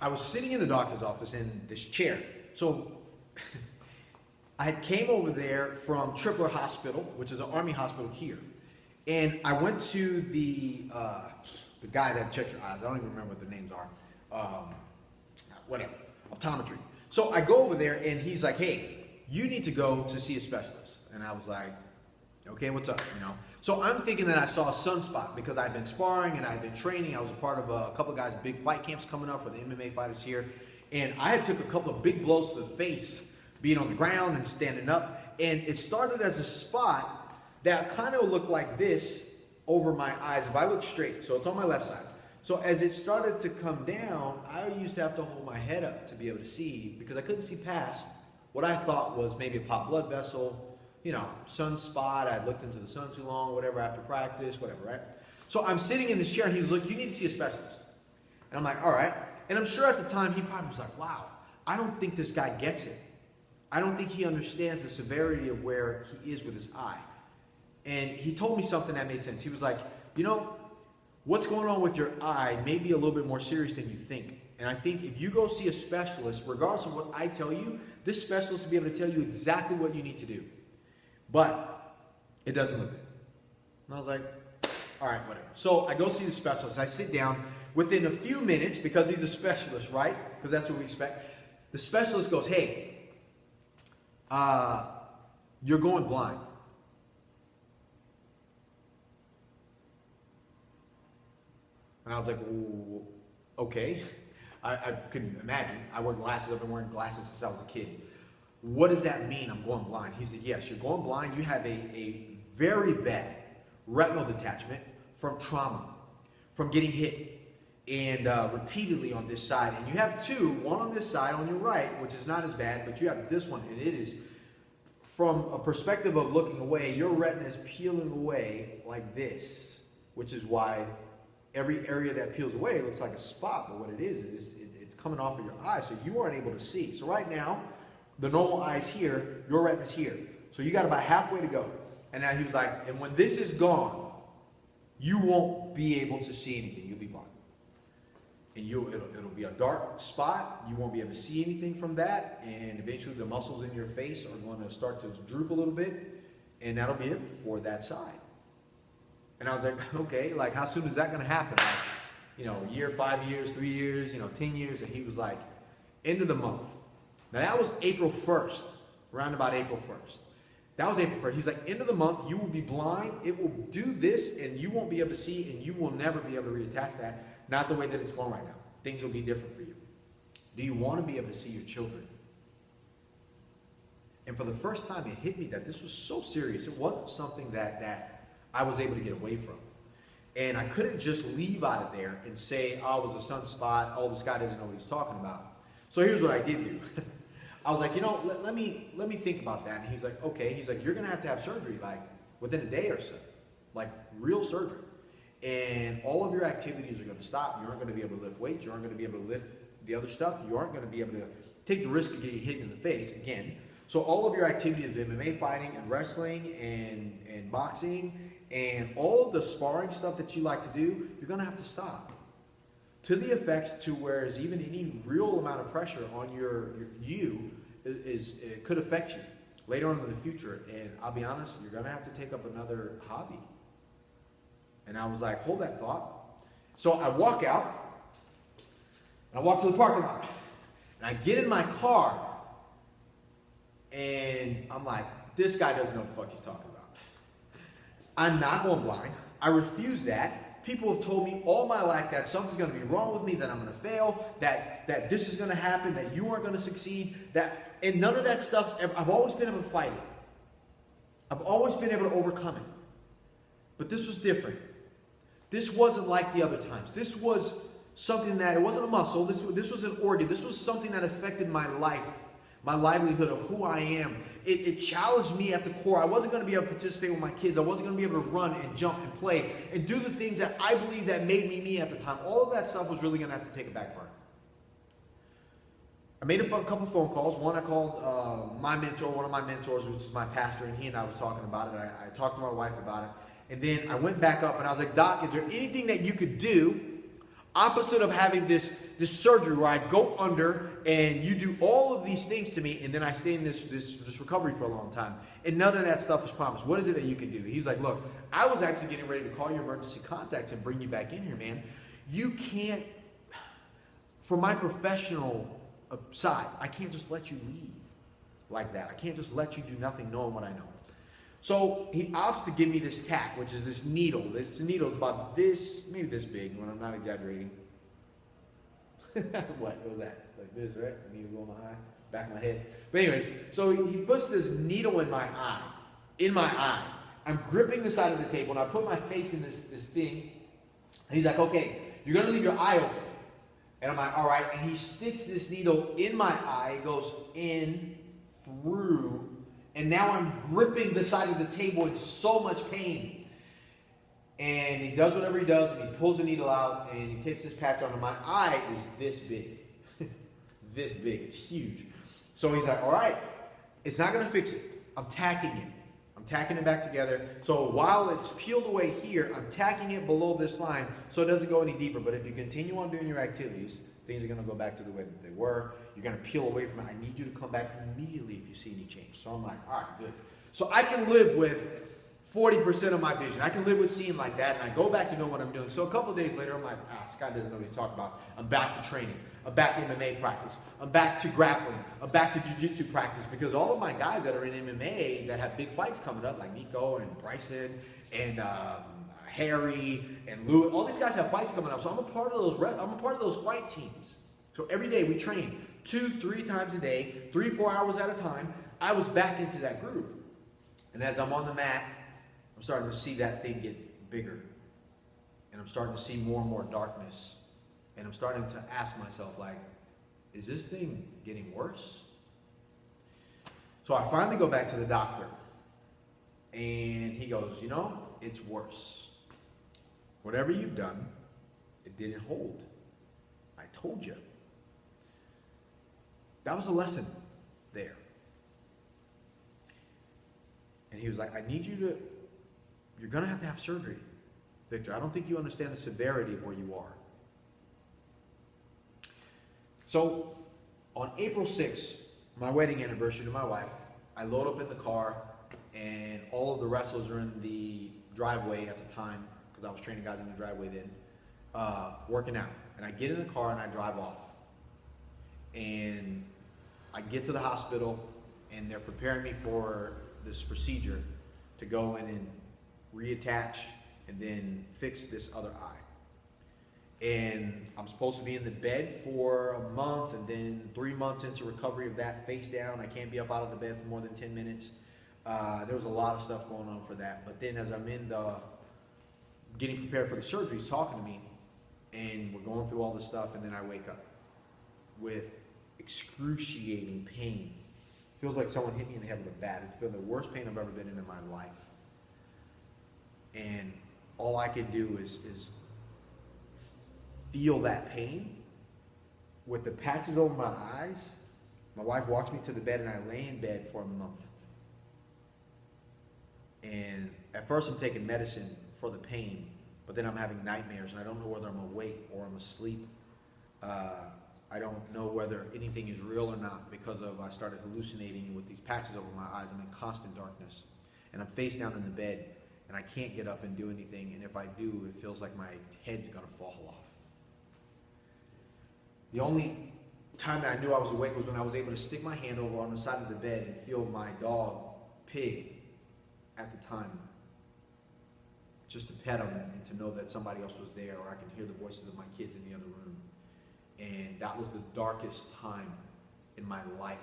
I was sitting in the doctor's office in this chair. So I came over there from Tripler Hospital, which is an Army hospital here. And I went to the guy that checked your eyes. I don't even remember what their names are. Whatever, optometry. So I go over there and he's like, hey, you need to go to see a specialist. And I was like, okay, what's up, you know? So I'm thinking that I saw a sunspot because I've been sparring and I've been training. I was a part of a couple of guys' big fight camps coming up for the MMA fighters here. And I had took a couple of big blows to the face, being on the ground and standing up. And it started as a spot that kind of looked like this over my eyes if I look straight. So it's on my left side. So as it started to come down, I used to have to hold my head up to be able to see because I couldn't see past what I thought was maybe a popped blood vessel, you know, sunspot. I looked into the sun too long, whatever, after practice, whatever, right? So I'm sitting in this chair and he's like, you need to see a specialist. And I'm like, all right. And I'm sure at the time he probably was like, wow, I don't think this guy gets it. I don't think he understands the severity of where he is with his eye. And he told me something that made sense. He was like, you know, what's going on with your eye may be a little bit more serious than you think. And I think if you go see a specialist, regardless of what I tell you, this specialist will be able to tell you exactly what you need to do. But it doesn't look good. And I was like, all right, whatever. So I go see the specialist. I sit down. Within a few minutes, because he's a specialist, right? Because that's what we expect. The specialist goes, hey, you're going blind. And I was like, okay. I couldn't imagine. I wear glasses. I've been wearing glasses since I was a kid. What does that mean, I'm going blind? He said, yes, you're going blind. You have a very bad retinal detachment from trauma, from getting hit and repeatedly on this side. And you have two, one on this side on your right, which is not as bad, but you have this one, and it is, from a perspective of looking away, your retina is peeling away like this, which is why every area that peels away looks like a spot, but what it is it's coming off of your eye, so you aren't able to see. So right now, the normal eye is here, your retina's here. So you got about halfway to go. And now he was like, and when this is gone, you won't be able to see anything. You'll be blind. And it'll be a dark spot. You won't be able to see anything from that. And eventually the muscles in your face are going to start to droop a little bit. And that'll be it for that side. And I was like, okay, like how soon is that going to happen? Like, you know, a year, 5 years, 3 years, 10 years. And he was like, end of the month. Now that was April 1st, around about April 1st. That was April 1st. He's like, end of the month, you will be blind. It will do this and you won't be able to see and you will never be able to reattach that. Not the way that it's going right now. Things will be different for you. Do you want to be able to see your children? And for the first time, it hit me that this was so serious. It wasn't something that I was able to get away from. And I couldn't just leave out of there and say, oh, it was a sunspot. Oh, this guy doesn't know what he's talking about. So here's what I did do. I was like, let me think about that. And he's like, okay. He's like, you're going to have surgery like within a day or so, like real surgery. And all of your activities are going to stop. You aren't going to be able to lift weights. You aren't going to be able to lift the other stuff. You aren't going to be able to take the risk of getting hit in the face again. So all of your activities of MMA fighting and wrestling and boxing and all of the sparring stuff that you like to do, you're going to have to stop. To the effects to whereas even any real amount of pressure on it could affect you later on in the future. And I'll be honest, you're going to have to take up another hobby. And I was like, hold that thought. So I walk out, and I walk to the parking lot, and I get in my car, and I'm like, this guy doesn't know what the fuck he's talking about. I'm not going blind. I refuse that. People have told me all my life that something's going to be wrong with me, that I'm going to fail, that this is going to happen, that you aren't going to succeed, and none of that stuff's ever, I've always been able to fight it. I've always been able to overcome it. But this was different. This wasn't like the other times. This was something that, it wasn't a muscle, this was an organ, this was something that affected my life, my livelihood of who I am. It challenged me at the core. I wasn't going to be able to participate with my kids. I wasn't going to be able to run and jump and play and do the things that I believe that made me me at the time. All of that stuff was really going to have to take a back burner. I made a couple phone calls. One I called my mentor, one of my mentors, which is my pastor, and he and I was talking about it. I talked to my wife about it. And then I went back up and I was like, Doc, is there anything that you could do Opposite of having this surgery where I go under and you do all of these things to me, and then I stay in this recovery for a long time, and none of that stuff is promised. What is it that you can do? He's like, look, I was actually getting ready to call your emergency contacts and bring you back in here, man. You can't, for my professional side, I can't just let you leave like that. I can't just let you do nothing knowing what I know. So he opts to give me this tack, which is this needle. This needle is about this, maybe this big, when I'm not exaggerating. What was that? Like this, right? Needle go in my eye, back of my head. But anyways, so he puts this needle in my eye. In my eye. I'm gripping the side of the table, and I put my face in this thing. And he's like, okay, you're going to leave your eye open. And I'm like, all right. And he sticks this needle in my eye. It goes in, through, and now I'm gripping the side of the table in so much pain. And he does whatever he does, and he pulls the needle out, and he takes this patch on, and my eye is this big. This big. It's huge. So he's like, all right, it's not going to fix it. I'm tacking it. I'm tacking it back together. So while it's peeled away here, I'm tacking it below this line so it doesn't go any deeper. But if you continue on doing your activities, things are going to go back to the way that they were. You're going to peel away from it. I need you to come back immediately if you see any change. So I'm like, all right, good. So I can live with 40% of my vision. I can live with seeing like that, and I go back to know what I'm doing. So a couple of days later, I'm like, this guy doesn't know what he's talking about. I'm back to training. I'm back to MMA practice. I'm back to grappling. I'm back to jiu-jitsu practice, because all of my guys that are in MMA that have big fights coming up, like Nico and Bryson and Harry and Lou, all these guys have fights coming up. So I'm a part of those fight teams. So every day we train 2-3 times a day, 3-4 hours at a time. I was back into that groove. And as I'm on the mat, I'm starting to see that thing get bigger. And I'm starting to see more and more darkness. And I'm starting to ask myself, like, is this thing getting worse? So I finally go back to the doctor. And he goes, you know, it's worse. Whatever you've done, it didn't hold. I told you. That was a lesson there. And he was like, I need you to, you're going to have surgery, Victor. I don't think you understand the severity of where you are. So on April 6th, my wedding anniversary to my wife, I load up in the car, and all of the wrestlers are in the driveway at the time, because I was training guys in the driveway then, working out. And I get in the car and I drive off. And I get to the hospital, and they're preparing me for this procedure to go in and reattach and then fix this other eye. And I'm supposed to be in the bed for a month, and then 3 months into recovery of that, face down. I can't be up out of the bed for more than 10 minutes. There was a lot of stuff going on for that. But then as I'm in the getting prepared for the surgery, he's talking to me, and we're going through all this stuff, and then I wake up with excruciating pain. Feels like someone hit me in the head with a bat. It's been the worst pain I've ever been in my life. And all I could do is feel that pain with the patches over my eyes. My wife walks me to the bed, and I lay in bed for a month. And at first I'm taking medicine for the pain, but then I'm having nightmares, and I don't know whether I'm awake or I'm asleep. I don't know whether anything is real or not, because I started hallucinating with these patches over my eyes. I'm in constant darkness, and I'm face down in the bed, and I can't get up and do anything. And if I do, it feels like my head's gonna fall off. The only time that I knew I was awake was when I was able to stick my hand over on the side of the bed and feel my dog, Pig, at the time, just to pet him and to know that somebody else was there, or I can hear the voices of my kids in the other room. And that was the darkest time in my life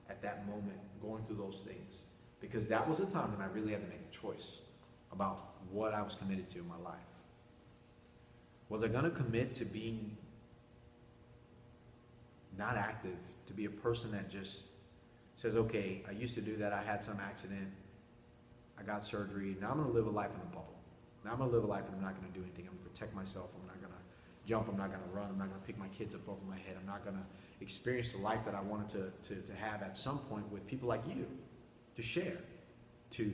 at that moment, going through those things. Because that was a time when I really had to make a choice about what I was committed to in my life. Was I going to commit to being not active, to be a person that just says, okay, I used to do that, I had some accident, I got surgery, now I'm going to live a life in a bubble. Now I'm going to live a life and I'm not going to do anything. I'm going to protect myself. I'm not going to jump. I'm not going to run. I'm not going to pick my kids up over my head. I'm not going to experience the life that I wanted to have at some point with people like you, to share, to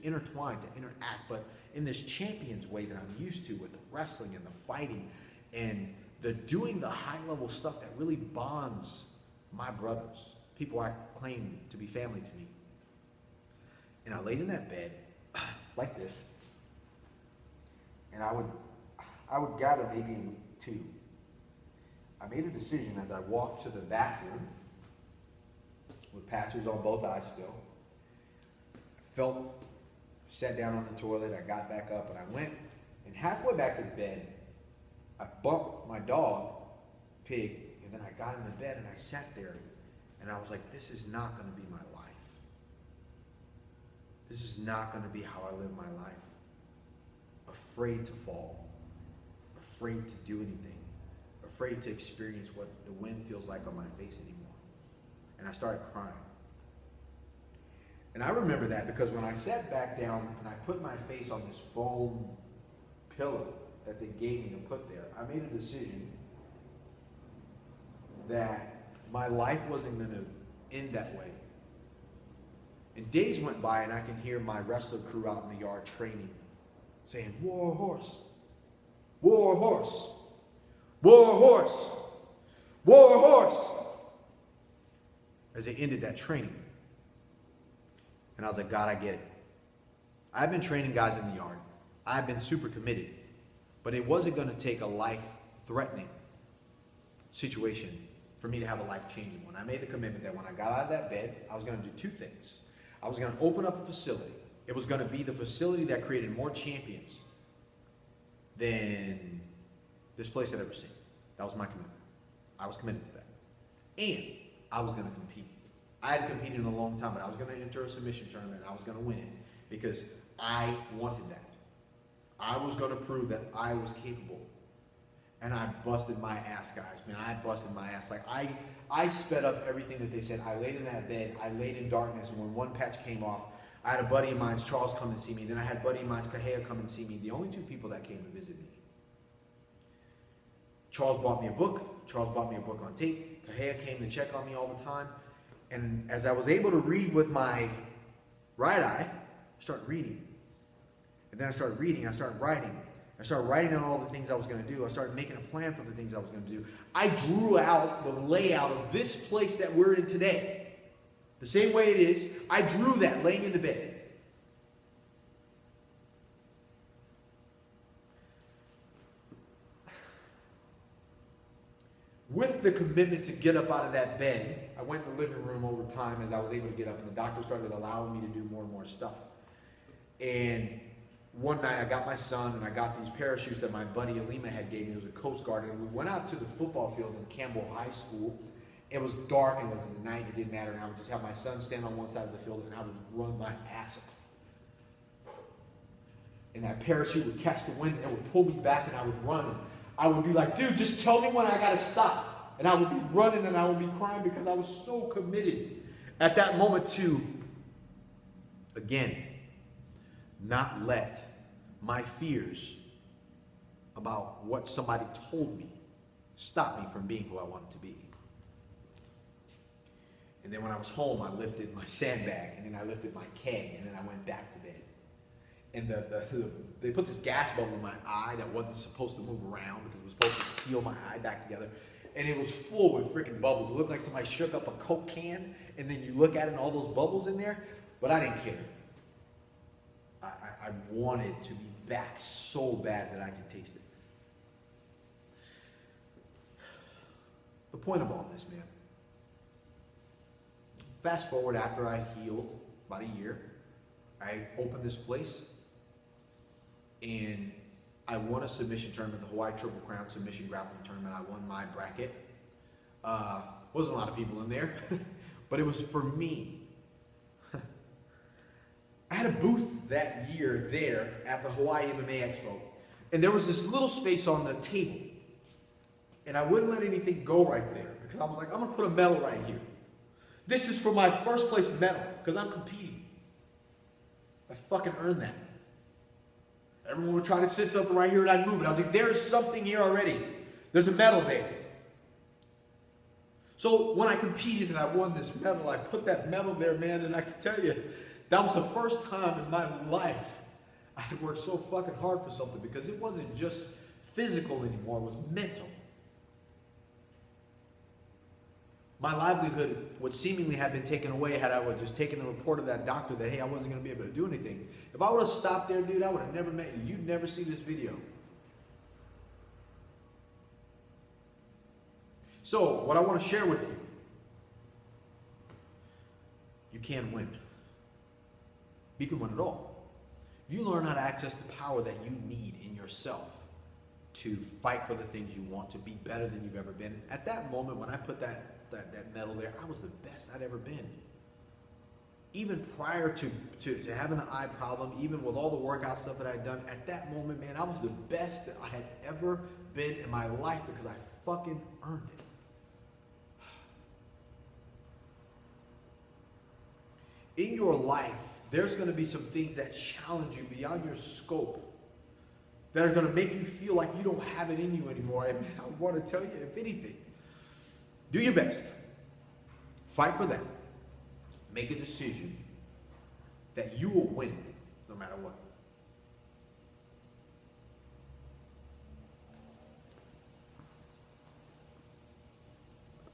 intertwine, to interact, but in this champion's way that I'm used to, with the wrestling and the fighting and the doing the high level stuff that really bonds my brothers, people I claim to be family to me. And I laid in that bed like this, and I would gather maybe in week 2. I made a decision as I walked to the bathroom with patches on both eyes still. Sat down on the toilet, I got back up, and I went, and halfway back to the bed, I bumped my dog, Pig, and then I got in the bed and I sat there, and I was like, this is not going to be my life. This is not going to be how I live my life. Afraid to fall, afraid to do anything, afraid to experience what the wind feels like on my face anymore. And I started crying. And I remember that because when I sat back down and I put my face on this foam pillow that they gave me to put there, I made a decision that my life wasn't going to end that way. And days went by and I can hear my wrestler crew out in the yard training, saying, war horse, war horse, war horse, war horse, as they ended that training. And I was like, God, I get it. I've been training guys in the yard. I've been super committed. But it wasn't going to take a life-threatening situation for me to have a life-changing one. I made the commitment that when I got out of that bed, I was going to do 2 things. I was going to open up a facility. It was going to be the facility that created more champions than this place had ever seen. That was my commitment. I was committed to that. And I was going to compete. I hadn't competed in a long time, but I was going to enter a submission tournament and I was going to win it because I wanted that. I was going to prove that I was capable. And I busted my ass, guys. Man, I busted my ass. Like, I sped up everything that they said. I laid in that bed. I laid in darkness. And when one patch came off, I had a buddy of mine, Charles, come and see me. Then I had a buddy of mine, Kahea, come and see me. The only 2 people that came to visit me. Charles bought me a book. Charles bought me a book on tape. Kahea came to check on me all the time. And as I was able to read with my right eye, I started reading. And then I started reading, I started writing. I started writing down all the things I was going to do. I started making a plan for the things I was going to do. I drew out the layout of this place that we're in today. The same way it is, I drew that laying in the bed. With the commitment to get up out of that bed, I went in the living room over time as I was able to get up, and the doctor started allowing me to do more and more stuff. And one night I got my son and I got these parachutes that my buddy Alima had gave me. It was a Coast Guard, and we went out to the football field in Campbell High School. It was dark, it was the night, it didn't matter, and I would just have my son stand on one side of the field and I would run my ass off. And that parachute would catch the wind and it would pull me back and I would run. And I would be like, dude, just tell me when I gotta stop. And I would be running and I would be crying because I was so committed at that moment to, again, not let my fears about what somebody told me stop me from being who I wanted to be. And then when I was home, I lifted my sandbag, and then I lifted my keg, and then I went back to bed. And they put this gas bubble in my eye that wasn't supposed to move around because it was supposed to seal my eye back together. And it was full with freaking bubbles. It looked like somebody shook up a Coke can, and then you look at it and all those bubbles in there. But I didn't care. I wanted to be back so bad that I could taste it. The point of all this, man. Fast forward after I healed, about a year, I opened this place and I won a submission tournament, the Hawaii Triple Crown Submission Grappling Tournament. I won my bracket. Wasn't a lot of people in there, but it was for me. I had a booth that year there at the Hawaii MMA Expo, and there was this little space on the table, and I wouldn't let anything go right there because I was like, I'm gonna put a medal right here. This is for my first place medal because I'm competing. I fucking earned that. Everyone would try to sit something right here and I'd move it. I was like, there's something here already. There's a medal there. So when I competed and I won this medal, I put that medal there, man, and I can tell you, that was the first time in my life I had worked so fucking hard for something because it wasn't just physical anymore, it was mental. My livelihood would seemingly have been taken away had I would just taken the report of that doctor that, hey, I wasn't going to be able to do anything. If I would have stopped there, dude, I would have never met you. You'd never see this video. So, what I want to share with you, you can win. You can win it all. You learn how to access the power that you need in yourself to fight for the things you want, to be better than you've ever been. At that moment, when I put that medal there, I was the best I'd ever been. Even prior to having an eye problem, even with all the workout stuff that I'd done, at that moment, man, I was the best that I had ever been in my life because I fucking earned it. In your life, there's going to be some things that challenge you beyond your scope, that are going to make you feel like you don't have it in you anymore. And I want to tell you, if anything, do your best. Fight for that. Make a decision that you will win no matter what.